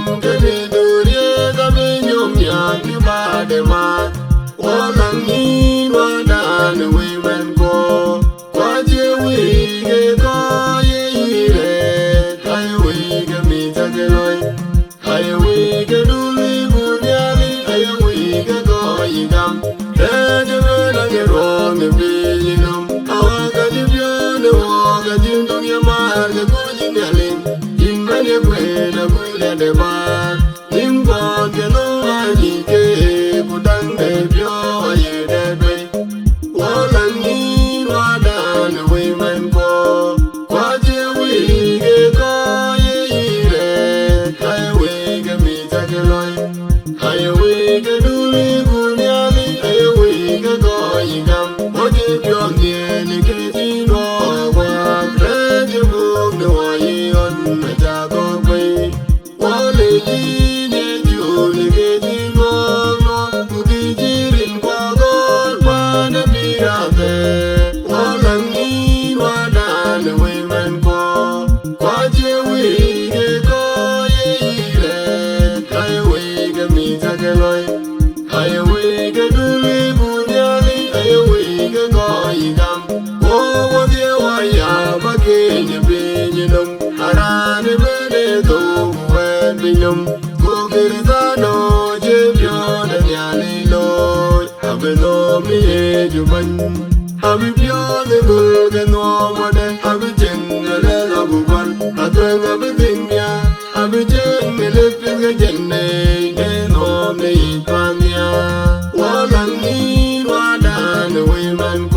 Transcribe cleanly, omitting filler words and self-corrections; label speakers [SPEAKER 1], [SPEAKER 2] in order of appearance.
[SPEAKER 1] nam cái đi từ đi ta bên nhôm nhà cái ba để mà qua lăng ni qua đàn quê bên cô qua chiều quê cái có gì để cái quê cái mi ta cái lối cái quê cái đu li buồn nhà li cái quê cái có gì đam để cho bên anh cái rồi mình đi gì nằm awa cái đi biển awa cái đi đông nhà mà cái cô gì nhà lên in bên cái quê là quê để mà in con cái nó ai gì cái cô đang để bio gì để đây qua lần đi qua đàn quê mình qua qua chiều quê cái có gì để cái quê cái mi ta cái lối cái quê cái đu li buồn nhà li cái quê cái có gì đam mỗi cái bio nghe ni cái gì nó qua cái cái buồn nó ai on mà cha có quê qua lệ gì để chịu ni cái gì nó tu đi chỉ đến qua con qua nó đi ra về qua lần đi qua đàn quê mình qua chiều quê cái có gì để cái quê cái mi ta cái lối cái quê cái đu li buồn nhà li cái quê cái có gì đam qua dia qua ya ba cái nhà bên nhà nông ara ne bên để tu quen bên nông cô cái ra nó chơi bio để nhà li lối abe lo mi e ju ban abe bio de bul cái no ma de abe chen le la bu ban atren abe ting ya abe chen le pin cái chen ne no me pan ya wa lang ni wa dan we man